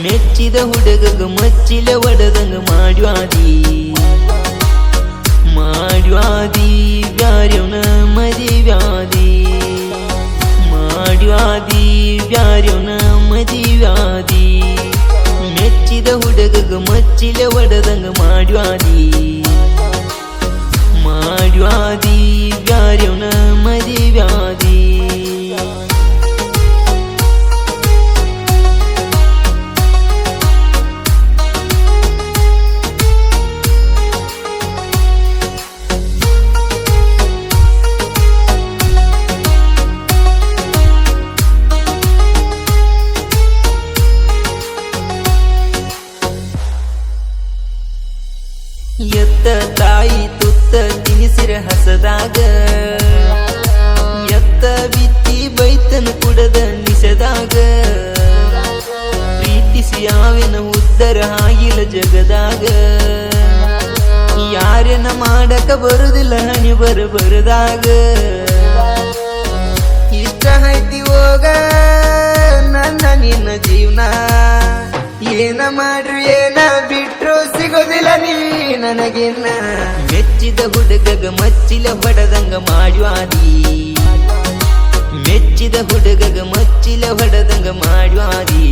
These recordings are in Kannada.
ಮೆಚ್ಚಿದ ಹುಡುಗಗ ಮಚ್ಚಿಲೆ ಒಡದಂಗ ಮಾಡ್ಯಾದಿ ಬ್ಯಾರ್ಯವನ ಮದಿವ್ಯಾದಿ ಮಾಡ್ಯಾದಿ ಬ್ಯಾರ್ಯವನ ಮದಿವ್ಯಾದಿ ಮೆಚ್ಚಿದ ಹುಡುಗಗ ಮಚ್ಚಿಲೆ ಒಡದಂಗ ಮಾಡ್ಯಾದಿ ಬ್ಯಾರ್ಯವನ ಮದಿವ್ಯಾದಿ ಎತ್ತ ತಾಯಿ ತುತ್ತ ತಿನಿಸಿರ ಹಸದಾಗ ಎತ್ತ ಬಿತ್ತಿ ಬೈತನ ಕುಡದ ನಿಸದಾಗ ಪ್ರೀತಿಸಿ ಯಾವಿನ ಉದ್ದರ ಆಗಿಲ್ಲ ಜಗದಾಗ ಯಾರೇನ ಮಾಡಕ ಬರುದಿಲ್ಲ ಹಣಿ ಬರದಾಗ ಇಷ್ಟ ಐತಿ ಹೋಗ ನನ್ನ ನಿನ್ನ ಜೀವನ ಏನ ಮಾಡ್ರು ಏನ ಬಿಟ್ರು ಸಿಗೋದಿಲ್ಲ ನೀ ನನಗಿನ್ನ ಮೆಚ್ಚಿದ ಹುಡುಗಗ ಮಚ್ಚಿಲ ಹೊಡದಂಗ ಮಾಡ್ಯಾದಿ ಮೆಚ್ಚಿದ ಹುಡುಗಗ ಮಚ್ಚಿಲ ಹೊಡದಂಗ ಮಾಡ್ಯಾದಿ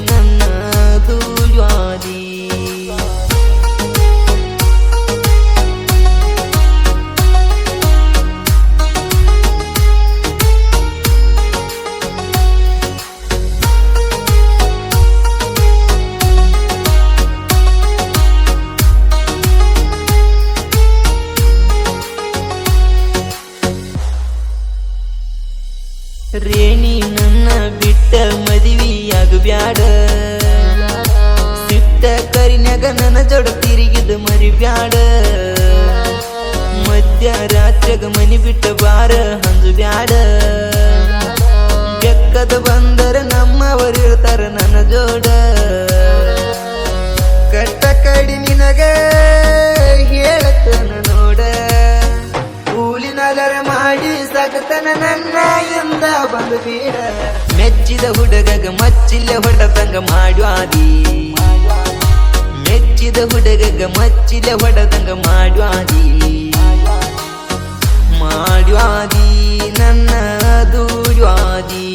ನನ್ನ ದೂಡ್ಯಾದಿ ರೇಣಿ ನನ್ನ ಬಿಟ್ಟ ಮದುವೆಯಾಗಬ್ಯಾಡ ಸಿಟ್ಟ ಕರಿನ್ಯಾಗ ನನ್ನ ಜೋಡ ತಿರುಗಿದ ಮರಿಬ್ಯಾಡ ಮಧ್ಯರಾತ್ರಿಯಾಗ ಮನಿ ಬಿಟ್ಟ ಬಾರ ಹಂಜು ಬ್ಯಾಡ ಬೆಕ್ಕದ ಬಂದರ ನಮ್ಮವರು ಇರ್ತಾರ ನನ್ನ ಜೋಡ ಕಟ್ಟ ಕಡಿ ನಿನಗ ಹೇಳತನ ನೋಡ ಕೂಲಿನದರ ಮಾಡಿ ಸಗತನ ನನ್ನ ಎಂದ ಬಂದು ಬೀಡ ಮೆಚ್ಚಿದ ಹುಡುಗಗ ಮಚ್ಚಿಲ್ಲ ಹೊಡದಂಗ ಮಾಡ್ಯಾದಿ ಮೆಚ್ಚಿದ ಹುಡುಗಗ ಮಚ್ಚಿಲ್ಲ ಹೊಡದಂಗ ಮಾಡ್ಯಾದಿ ನನ್ನ ದೂಡ್ಯಾದಿ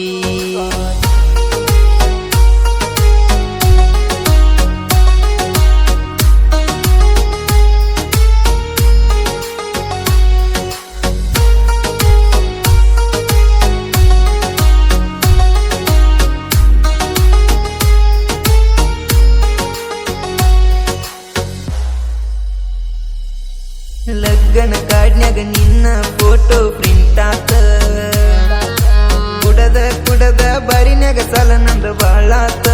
ಲಗ್ಗನ ಕಾಡ್ನ್ಯಾಗ ನಿನ್ನ ಫೋಟೋ ಪ್ರಿಂಟ್ ಆತ ಕುಡದ ಬಾರಿನ್ಯಾಗ ಸಾಲ ನಂದ ಬಾಳಾತ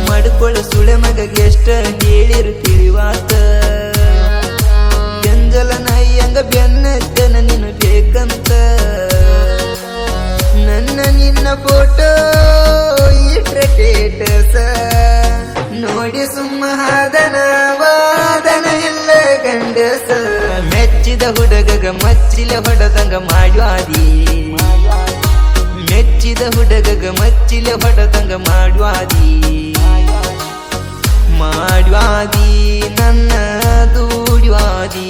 ಮಡ್ಕೊಳ ಸುಳೆ ಮಗಗೆ ಎಷ್ಟ ಹೇಳಿರು ತಿಳಿವಾತ ಎಂಜಲ ನಯ್ಯಂಗ ಬೆನ್ನತ್ತನ ನೀನು ಬೇಕಂತ ನನ್ನ ನಿನ್ನ ಫೋಟೋ ಇಟ್ರ ಟೇಟಸ ನೋಡಿ ಸುಮ್ಮ ವಾದನ ಇಲ್ಲ ಗಂಡಸ ಮೆಚ್ಚಿದ ಹುಡುಗಗ ಮಚ್ಚಿಲ ಹೊಡದಂಗ ಮಾಡ್ಯಾದಿ ಮೆಚ್ಚಿದ ಹುಡುಗಗ ಮಚ್ಚಿಲ ಹೊಡದಂಗ ಮಾಡ್ಯಾದಿ ನನ್ನ ದೂಡ್ಯಾದಿ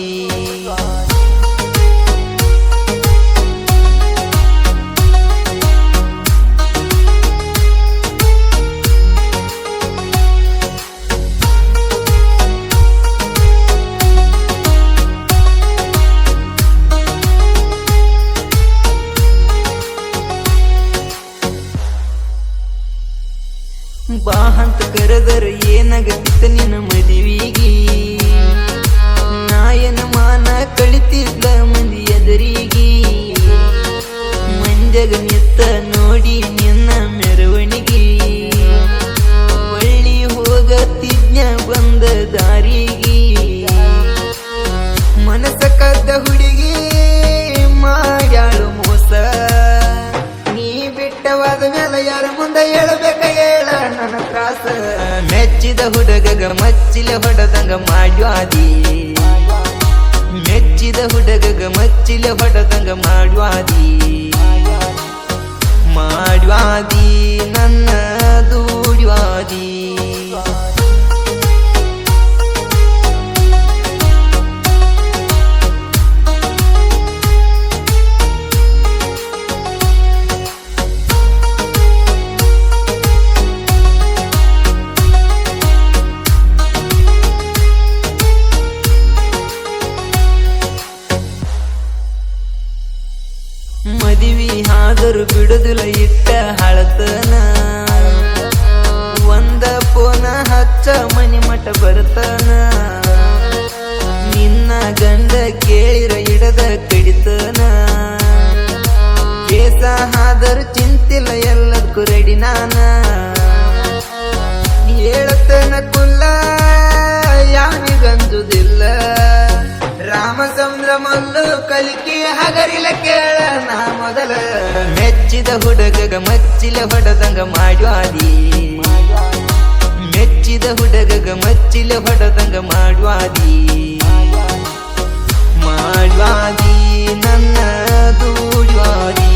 ಬಾ ಅಂತ ಕರೆದರ ಏನಾಗತ್ತಿತ್ತ ನಿನ್ನ ಮದುವಿಗಿ ನಾಯನ ಮಾನ ಕಳಿತಿದ್ದ ಮಂದಿ ಎದರಿಗಿ ಮಂಜಗ ನಿತ್ತ ನೋಡಿ ನಿನ್ನ ಮೆರವಣಿಗಿ ಒಳ್ಳಿ ಹೋಗತಿಜ್ಞ ಬಂದ ದಾರಿಗೆ ಮನಸ ಕದ್ದ ಹುಡುಗಿ ಮಾಡ್ಯಾಳು ಮೋಸ ನೀ ಬಿಟ್ಟವಾದ ಮೇಲೆ ಯಾರ ಮುಂದೆ ಹೇಳಬೇಕ ಹೇಳ ನನ್ನ ತ್ರಾಸ ಮೆಚ್ಚಿದ ಹುಡುಗಗ ಮಚ್ಚಿಲ ಹೊಡದಂಗ ಮಾಡ್ಯಾದಿ ಮೆಚ್ಚಿದ ಹುಡುಗಗ ಮಚ್ಚಿಲ ಹೊಡದಂಗ ಮಾಡ್ಯಾದಿ ಮಾಡ್ವಾದಿ ನನ್ನ ದೂಡ್ವಾದಿ ಮದುವೆ ಆದರೂ ಬಿಡುದಿಲ್ಲ ಇಟ್ಟ ಹಳತನ ಒಂದ ಪೋನ ಹಚ್ಚ ಮನಿ ಮಠ ಬರ್ತನ ನಿನ್ನ ಗಂಡ ಕೇಳಿರ ಇಡದ ಕಡಿತನ ಕೇಸ ಆದರೂ ಚಿಂತಿಲ್ಲ ಎಲ್ಲದಕ್ಕೂ ರೆಡಿ ನಾನ ಹೇಳತನ ಕುಲ್ಲ ಯಾನಿಗಂಜುದಿಲ್ಲ ರಾಮಚಂದ್ರ ಮಲ್ಲು ಕಲಿಕೆ ಹಗರಿಲ ಕೇಳ ನಾ ಮೊದಲ ಮೆಚ್ಚಿದ ಹುಡುಗಗ ಮಚ್ಚಿಲೆ ಹೊಡೆದಂಗ ಮಾಡ್ವಾದಿ ಮೆಚ್ಚಿದ ಹುಡುಗಗ ಮಚ್ಚಿಲೆ ಹೊಡೆದಂಗ ಮಾಡ್ವಾದಿ ಮಾಡ್ವಾದಿ ನನ್ನ ದೂಡ್ವಾದಿ